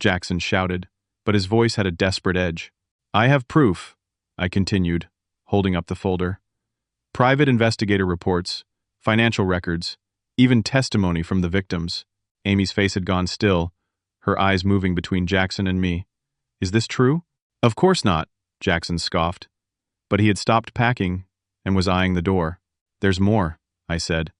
Jackson shouted, but his voice had a desperate edge. "I have proof," I continued, holding up the folder. "Private investigator reports, financial records, even testimony from the victims." Amy's face had gone still, her eyes moving between Jackson and me. "Is this true?" "Of course not," Jackson scoffed. But he had stopped packing and was eyeing the door. "There's more," I said.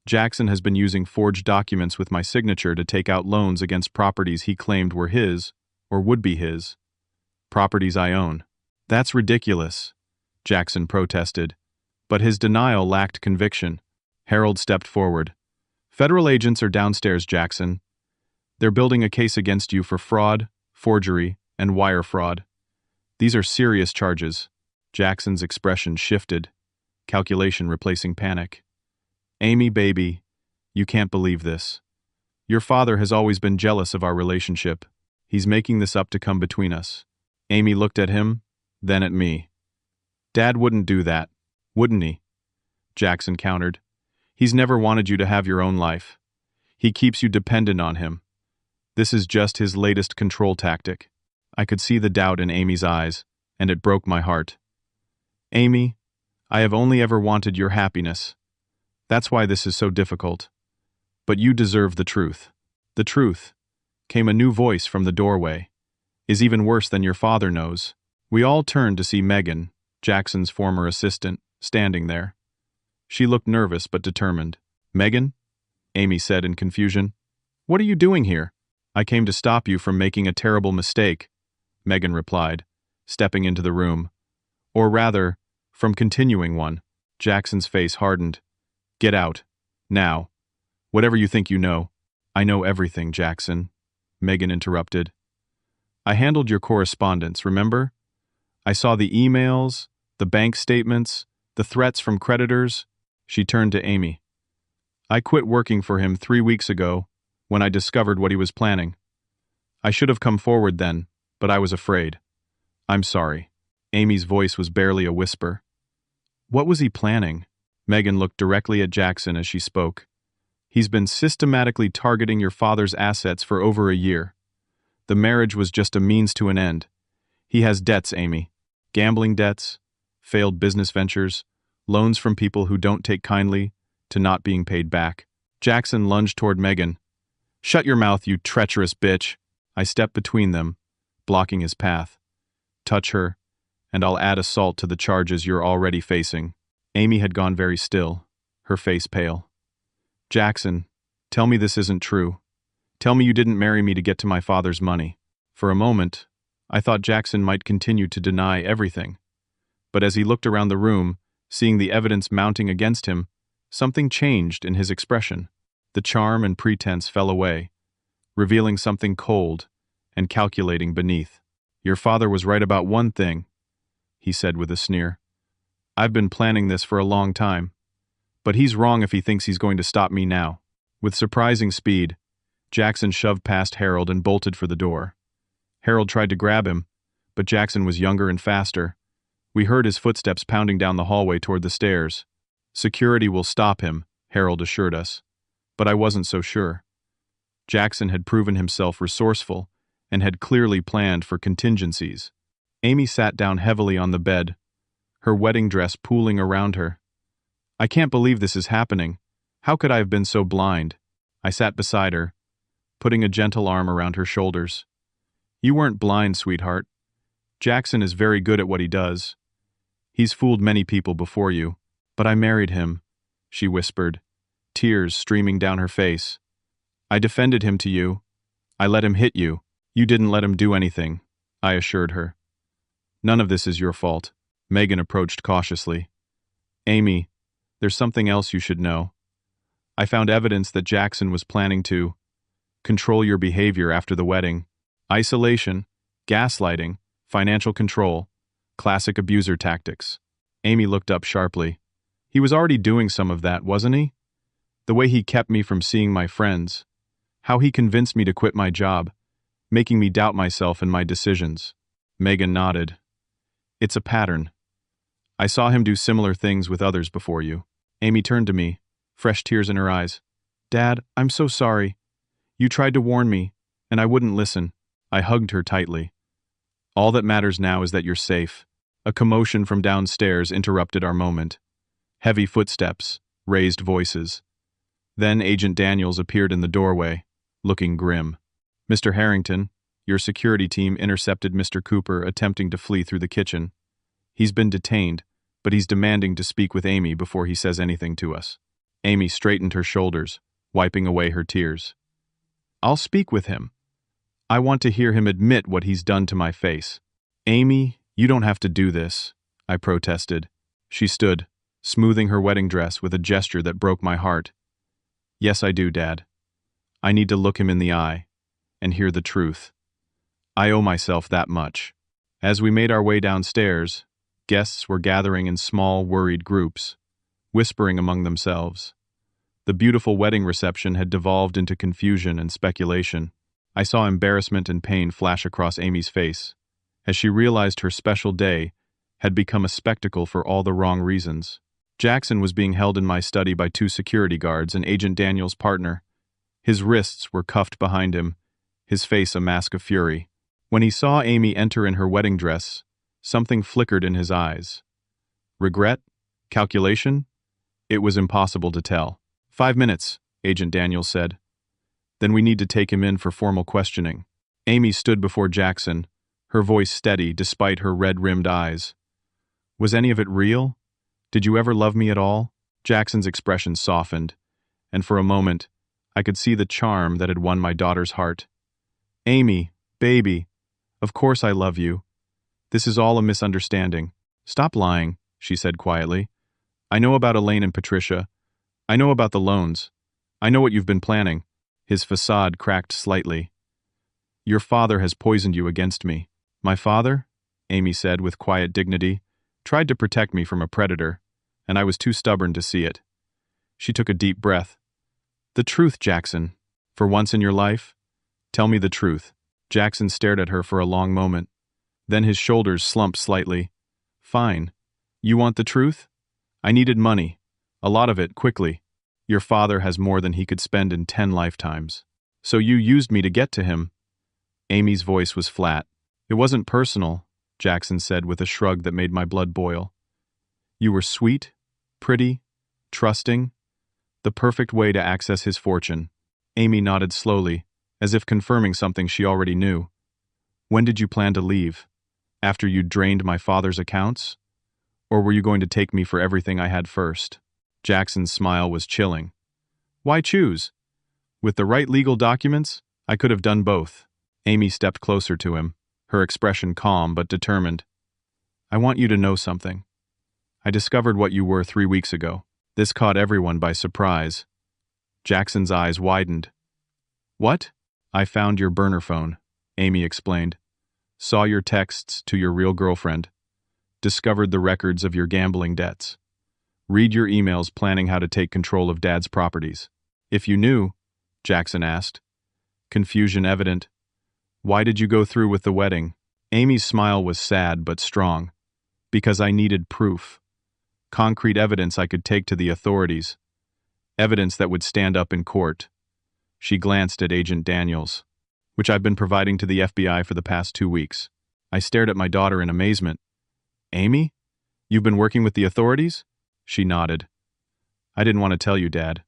"Jackson has been using forged documents with my signature to take out loans against properties he claimed were his, or would be his. Properties I own." "That's ridiculous," Jackson protested, but his denial lacked conviction. Harold stepped forward, Federal agents are downstairs, Jackson. They're building a case against you for fraud, forgery, and wire fraud. These are serious charges. Jackson's expression shifted, calculation replacing panic. Amy, baby, you can't believe this. Your father has always been jealous of our relationship. He's making this up to come between us. Amy looked at him, then at me. Dad wouldn't do that, wouldn't he? Jackson countered. He's never wanted you to have your own life. He keeps you dependent on him. This is just his latest control tactic. I could see the doubt in Amy's eyes, and it broke my heart. Amy, I have only ever wanted your happiness. That's why this is so difficult. But you deserve the truth. The truth, came a new voice from the doorway, is even worse than your father knows. We all turned to see Megan, Jackson's former assistant, standing there. She looked nervous but determined. Megan? Amy said in confusion. What are you doing here? I came to stop you from making a terrible mistake, Megan replied, stepping into the room. Or rather, from continuing one. Jackson's face hardened. Get out. Now. Whatever you think you know. I know everything, Jackson, Megan interrupted. I handled your correspondence, remember? I saw the emails, the bank statements, the threats from creditors. She turned to Amy. I quit working for him 3 weeks ago, when I discovered what he was planning. I should have come forward then, but I was afraid. I'm sorry. Amy's voice was barely a whisper. What was he planning? Megan looked directly at Jackson as she spoke. He's been systematically targeting your father's assets for over a year. The marriage was just a means to an end. He has debts, Amy. Gambling debts, failed business ventures, loans from people who don't take kindly to not being paid back. Jackson lunged toward Megan. Shut your mouth, you treacherous bitch. I stepped between them, blocking his path. Touch her, and I'll add assault to the charges you're already facing. Amy had gone very still, her face pale. Jackson, tell me this isn't true. Tell me you didn't marry me to get to my father's money. For a moment, I thought Jackson might continue to deny everything. But as he looked around the room, seeing the evidence mounting against him, something changed in his expression. The charm and pretense fell away, revealing something cold and calculating beneath. Your father was right about one thing, he said with a sneer. I've been planning this for a long time. But he's wrong if he thinks he's going to stop me now. With surprising speed, Jackson shoved past Harold and bolted for the door. Harold tried to grab him, but Jackson was younger and faster. We heard his footsteps pounding down the hallway toward the stairs. Security will stop him, Harold assured us. But I wasn't so sure. Jackson had proven himself resourceful and had clearly planned for contingencies. Amy sat down heavily on the bed, her wedding dress pooling around her. I can't believe this is happening. How could I have been so blind? I sat beside her, putting a gentle arm around her shoulders. You weren't blind, sweetheart. Jackson is very good at what he does. He's fooled many people before you. But I married him, she whispered, tears streaming down her face. I defended him to you. I let him hit you. You didn't let him do anything, I assured her. None of this is your fault. Megan approached cautiously. Amy, there's something else you should know. I found evidence that Jackson was planning to control your behavior after the wedding. Isolation, gaslighting, financial control, classic abuser tactics. Amy looked up sharply. He was already doing some of that, wasn't he? The way he kept me from seeing my friends. How he convinced me to quit my job, making me doubt myself and my decisions. Megan nodded. It's a pattern. I saw him do similar things with others before you. Amy turned to me, fresh tears in her eyes. Dad, I'm so sorry. You tried to warn me, and I wouldn't listen. I hugged her tightly. All that matters now is that you're safe. A commotion from downstairs interrupted our moment. Heavy footsteps, raised voices. Then Agent Daniels appeared in the doorway, looking grim. Mr. Harrington, your security team intercepted Mr. Cooper attempting to flee through the kitchen. He's been detained, but he's demanding to speak with Amy before he says anything to us. Amy straightened her shoulders, wiping away her tears. I'll speak with him. I want to hear him admit what he's done to my face. Amy, you don't have to do this, I protested. She stood, smoothing her wedding dress with a gesture that broke my heart. Yes, I do, Dad. I need to look him in the eye and hear the truth. I owe myself that much. As we made our way downstairs, guests were gathering in small, worried groups, whispering among themselves. The beautiful wedding reception had devolved into confusion and speculation. I saw embarrassment and pain flash across Amy's face, as she realized her special day had become a spectacle for all the wrong reasons. Jackson was being held in my study by 2 security guards and Agent Daniel's partner. His wrists were cuffed behind him, his face a mask of fury. When he saw Amy enter in her wedding dress, something flickered in his eyes. Regret? Calculation? It was impossible to tell. 5 minutes, Agent Daniels said. Then we need to take him in for formal questioning. Amy stood before Jackson, her voice steady despite her red-rimmed eyes. Was any of it real? Did you ever love me at all? Jackson's expression softened, and for a moment, I could see the charm that had won my daughter's heart. Amy, baby, of course I love you. This is all a misunderstanding. Stop lying, she said quietly. I know about Elaine and Patricia. I know about the loans. I know what you've been planning. His facade cracked slightly. Your father has poisoned you against me. My father, Amy said with quiet dignity, tried to protect me from a predator, and I was too stubborn to see it. She took a deep breath. The truth, Jackson. For once in your life, tell me the truth. Jackson stared at her for a long moment. Then his shoulders slumped slightly. Fine. You want the truth? I needed money. A lot of it, quickly. Your father has more than he could spend in 10 lifetimes. So you used me to get to him. Amy's voice was flat. It wasn't personal, Jackson said with a shrug that made my blood boil. You were sweet, pretty, trusting. The perfect way to access his fortune. Amy nodded slowly, as if confirming something she already knew. When did you plan to leave? After you'd drained my father's accounts? Or were you going to take me for everything I had first? Jackson's smile was chilling. Why choose? With the right legal documents, I could have done both. Amy stepped closer to him, her expression calm but determined. I want you to know something. I discovered what you were 3 weeks ago. This caught everyone by surprise. Jackson's eyes widened. What? I found your burner phone, Amy explained. Saw your texts to your real girlfriend. Discovered the records of your gambling debts. Read your emails planning how to take control of Dad's properties. If you knew, Jackson asked. Confusion evident. Why did you go through with the wedding? Amy's smile was sad but strong. Because I needed proof. Concrete evidence I could take to the authorities. Evidence that would stand up in court. She glanced at Agent Daniels, which I've been providing to the FBI for the past 2 weeks. I stared at my daughter in amazement. Amy? You've been working with the authorities? She nodded. I didn't want to tell you, Dad.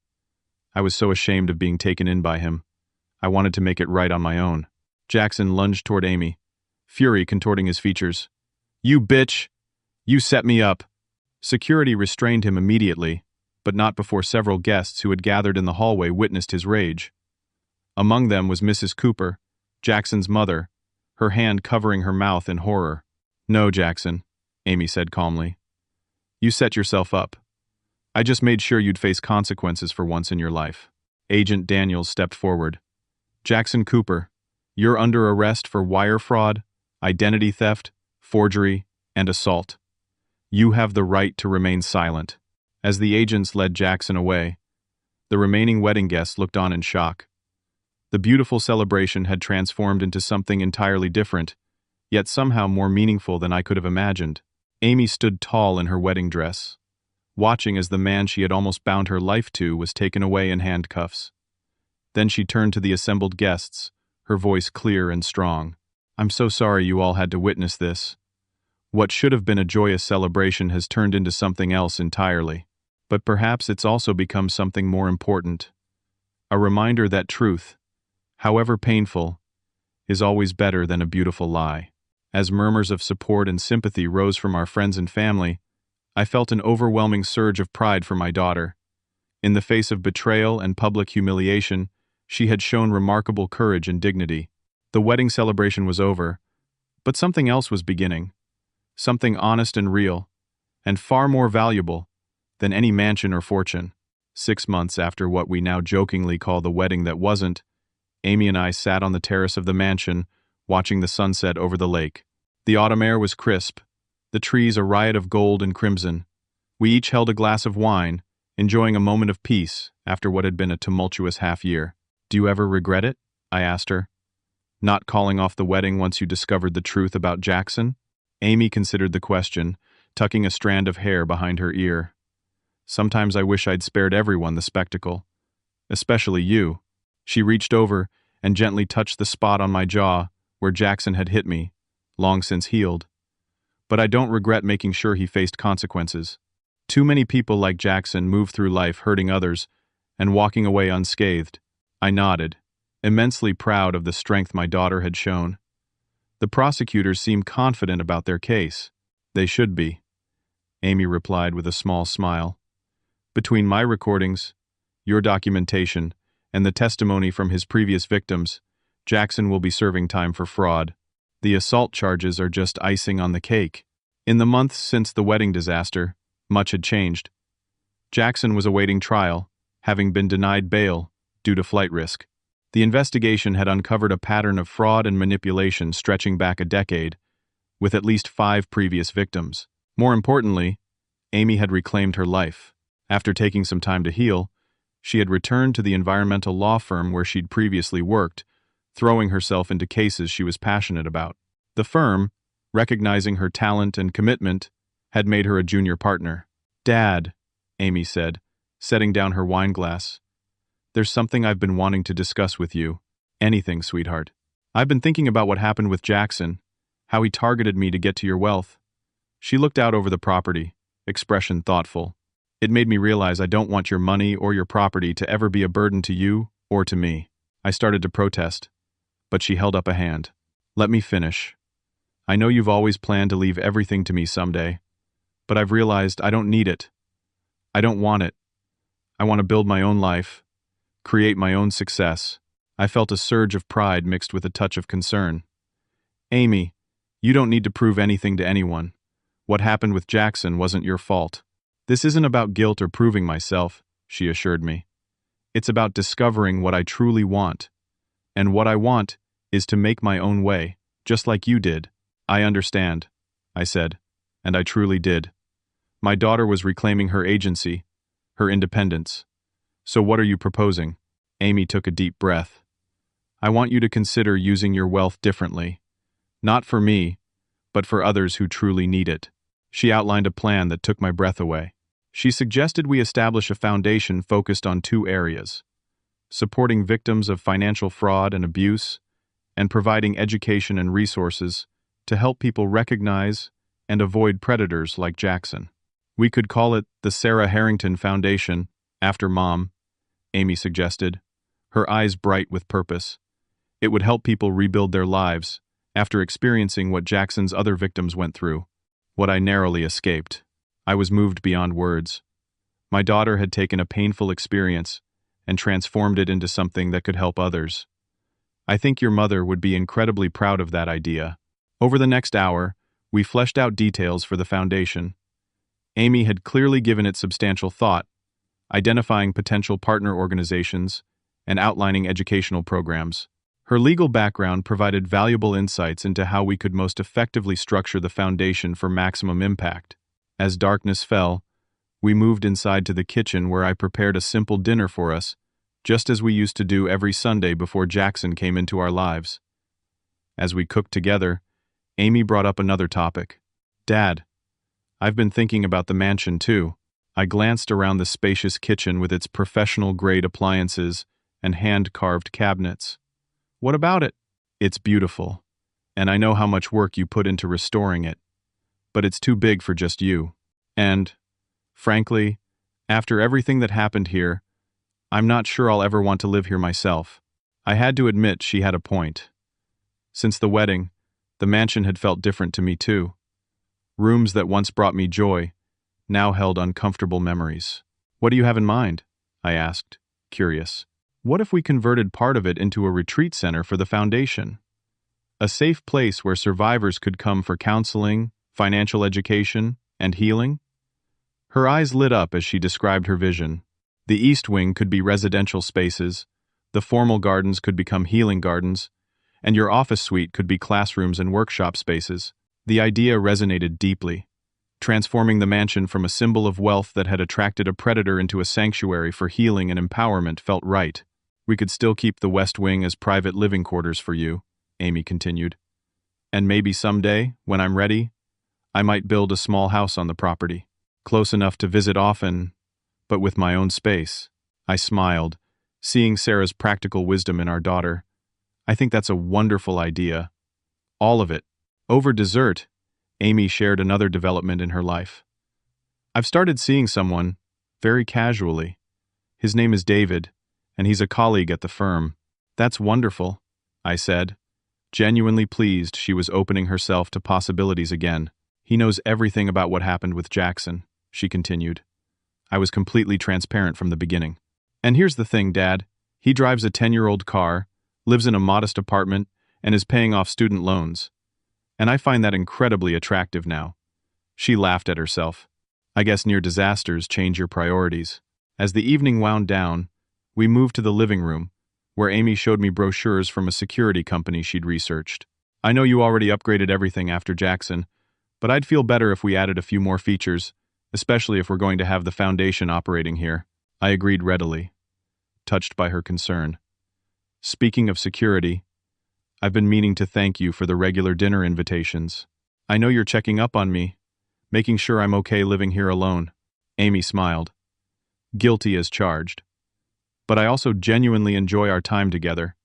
I was so ashamed of being taken in by him. I wanted to make it right on my own. Jackson lunged toward Amy, fury contorting his features. You bitch! You set me up! Security restrained him immediately, but not before several guests who had gathered in the hallway witnessed his rage. Among them was Mrs. Cooper, Jackson's mother, her hand covering her mouth in horror. No, Jackson, Amy said calmly. You set yourself up. I just made sure you'd face consequences for once in your life. Agent Daniels stepped forward. Jackson Cooper, you're under arrest for wire fraud, identity theft, forgery, and assault. You have the right to remain silent. As the agents led Jackson away, the remaining wedding guests looked on in shock. The beautiful celebration had transformed into something entirely different, yet somehow more meaningful than I could have imagined. Amy stood tall in her wedding dress, watching as the man she had almost bound her life to was taken away in handcuffs. Then she turned to the assembled guests, her voice clear and strong. I'm so sorry you all had to witness this. What should have been a joyous celebration has turned into something else entirely. But perhaps it's also become something more important. A reminder that truth, however painful, is always better than a beautiful lie. As murmurs of support and sympathy rose from our friends and family, I felt an overwhelming surge of pride for my daughter. In the face of betrayal and public humiliation, she had shown remarkable courage and dignity. The wedding celebration was over, but something else was beginning. Something honest and real, and far more valuable than any mansion or fortune. 6 months after what we now jokingly call the wedding that wasn't, Amy and I sat on the terrace of the mansion, watching the sunset over the lake. The autumn air was crisp, the trees a riot of gold and crimson. We each held a glass of wine, enjoying a moment of peace after what had been a tumultuous half-year. "Do you ever regret it?" I asked her. "Not calling off the wedding once you discovered the truth about Jackson?" Amy considered the question, tucking a strand of hair behind her ear. "Sometimes I wish I'd spared everyone the spectacle. Especially you." She reached over and gently touched the spot on my jaw where Jackson had hit me, long since healed. "But I don't regret making sure he faced consequences. Too many people like Jackson move through life hurting others and walking away unscathed." I nodded, immensely proud of the strength my daughter had shown. "The prosecutors seem confident about their case." "They should be," Amy replied with a small smile. "Between my recordings, your documentation, and the testimony from his previous victims, Jackson will be serving time for fraud. The assault charges are just icing on the cake." In the months since the wedding disaster, much had changed. Jackson was awaiting trial, having been denied bail due to flight risk. The investigation had uncovered a pattern of fraud and manipulation stretching back a decade, with at least 5 previous victims. More importantly, Amy had reclaimed her life. After taking some time to heal, she had returned to the environmental law firm where she'd previously worked, throwing herself into cases she was passionate about. The firm, recognizing her talent and commitment, had made her a junior partner. "Dad," Amy said, setting down her wine glass, "there's something I've been wanting to discuss with you." "Anything, sweetheart." "I've been thinking about what happened with Jackson, how he targeted me to get to your wealth." She looked out over the property, expression thoughtful. "It made me realize I don't want your money or your property to ever be a burden to you or to me." I started to protest, but she held up a hand. "Let me finish. I know you've always planned to leave everything to me someday, but I've realized I don't need it. I don't want it. I want to build my own life, create my own success." I felt a surge of pride mixed with a touch of concern. "Amy, you don't need to prove anything to anyone. What happened with Jackson wasn't your fault." "This isn't about guilt or proving myself," she assured me. "It's about discovering what I truly want. And what I want is to make my own way, just like you did." "I understand," I said, and I truly did. My daughter was reclaiming her agency, her independence. "So what are you proposing?" Amy took a deep breath. "I want you to consider using your wealth differently. Not for me, but for others who truly need it." She outlined a plan that took my breath away. She suggested we establish a foundation focused on 2 areas: supporting victims of financial fraud and abuse, and providing education and resources to help people recognize and avoid predators like Jackson. "We could call it the Sarah Harrington Foundation, after Mom," Amy suggested, her eyes bright with purpose. "It would help people rebuild their lives after experiencing what Jackson's other victims went through." What I narrowly escaped. I was moved beyond words. My daughter had taken a painful experience and transformed it into something that could help others. "I think your mother would be incredibly proud of that idea." Over the next hour, we fleshed out details for the foundation. Amy had clearly given it substantial thought, identifying potential partner organizations and outlining educational programs. Her legal background provided valuable insights into how we could most effectively structure the foundation for maximum impact. As darkness fell, we moved inside to the kitchen where I prepared a simple dinner for us, just as we used to do every Sunday before Jackson came into our lives. As we cooked together, Amy brought up another topic. "Dad, I've been thinking about the mansion too." I glanced around the spacious kitchen with its professional-grade appliances and hand-carved cabinets. "What about it?" "It's beautiful, and I know how much work you put into restoring it. But it's too big for just you. And, frankly, after everything that happened here, I'm not sure I'll ever want to live here myself." I had to admit she had a point. Since the wedding, the mansion had felt different to me too. Rooms that once brought me joy now held uncomfortable memories. "What do you have in mind?" I asked, curious. "What if we converted part of it into a retreat center for the foundation? A safe place where survivors could come for counseling, financial education, and healing?" Her eyes lit up as she described her vision. The east wing could be residential spaces, the formal gardens could become healing gardens, and your office suite could be classrooms and workshop spaces. The idea resonated deeply. Transforming the mansion from a symbol of wealth that had attracted a predator into a sanctuary for healing and empowerment felt right. We could still keep the west wing as private living quarters for you, Amy continued. And maybe someday, when I'm ready, I might build a small house on the property, close enough to visit often, but with my own space. I smiled, seeing Sarah's practical wisdom in our daughter. I think that's a wonderful idea. All of it. Over dessert, Amy shared another development in her life. I've started seeing someone, very casually. His name is David, and he's a colleague at the firm. That's wonderful, I said, genuinely pleased she was opening herself to possibilities again. He knows everything about what happened with Jackson, she continued. I was completely transparent from the beginning. And here's the thing, Dad. He drives a 10-year-old car, lives in a modest apartment, and is paying off student loans. And I find that incredibly attractive now. She laughed at herself. I guess near disasters change your priorities. As the evening wound down, we moved to the living room, where Amy showed me brochures from a security company she'd researched. I know you already upgraded everything after Jackson, but I'd feel better if we added a few more features, especially if we're going to have the foundation operating here. I agreed readily, touched by her concern. Speaking of security, I've been meaning to thank you for the regular dinner invitations. I know you're checking up on me, making sure I'm okay living here alone. Amy smiled. Guilty as charged. But I also genuinely enjoy our time together,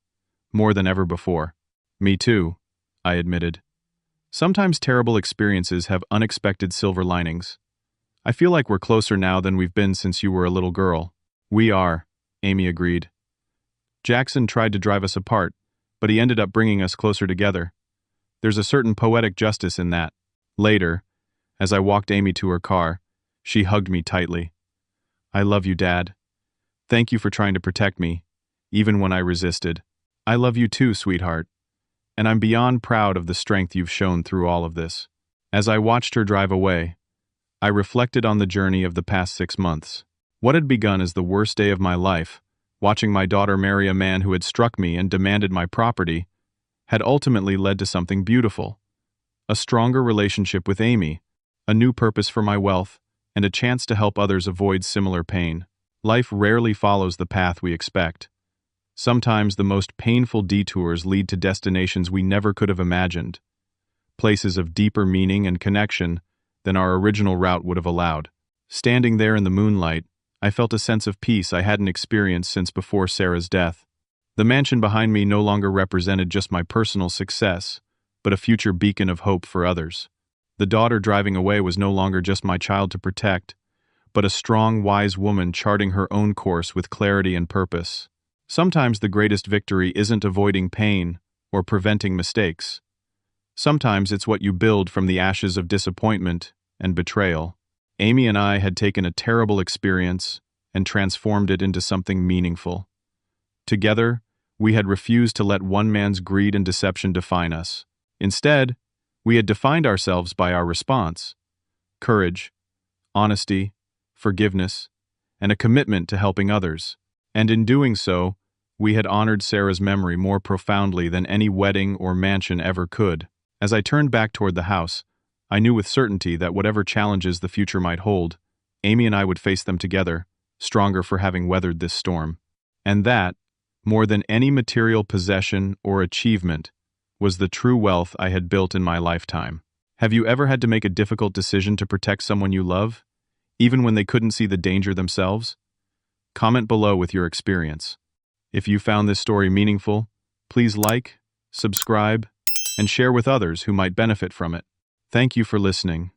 more than ever before. Me too, I admitted. Sometimes terrible experiences have unexpected silver linings. I feel like we're closer now than we've been since you were a little girl. We are, Amy agreed. Jackson tried to drive us apart, but he ended up bringing us closer together. There's a certain poetic justice in that. Later, as I walked Amy to her car, she hugged me tightly. I love you, Dad. Thank you for trying to protect me, even when I resisted. I love you too, sweetheart. And I'm beyond proud of the strength you've shown through all of this. As I watched her drive away, I reflected on the journey of the past 6 months. What had begun as the worst day of my life, watching my daughter marry a man who had struck me and demanded my property, had ultimately led to something beautiful. A stronger relationship with Amy, a new purpose for my wealth, and a chance to help others avoid similar pain. Life rarely follows the path we expect. Sometimes the most painful detours lead to destinations we never could have imagined, places of deeper meaning and connection than our original route would have allowed. Standing there in the moonlight, I felt a sense of peace I hadn't experienced since before Sarah's death. The mansion behind me no longer represented just my personal success, but a future beacon of hope for others. The daughter driving away was no longer just my child to protect, but a strong, wise woman charting her own course with clarity and purpose. Sometimes the greatest victory isn't avoiding pain or preventing mistakes. Sometimes it's what you build from the ashes of disappointment and betrayal. Amy and I had taken a terrible experience and transformed it into something meaningful. Together, we had refused to let one man's greed and deception define us. Instead, we had defined ourselves by our response: courage, honesty, forgiveness, and a commitment to helping others. And in doing so, we had honored Sarah's memory more profoundly than any wedding or mansion ever could. As I turned back toward the house, I knew with certainty that whatever challenges the future might hold, Amy and I would face them together, stronger for having weathered this storm. And that, more than any material possession or achievement, was the true wealth I had built in my lifetime. Have you ever had to make a difficult decision to protect someone you love, even when they couldn't see the danger themselves? Comment below with your experience. If you found this story meaningful, please like, subscribe, and share with others who might benefit from it. Thank you for listening.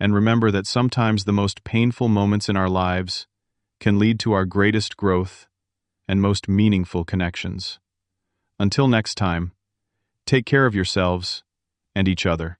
And remember that sometimes the most painful moments in our lives can lead to our greatest growth and most meaningful connections. Until next time, take care of yourselves and each other.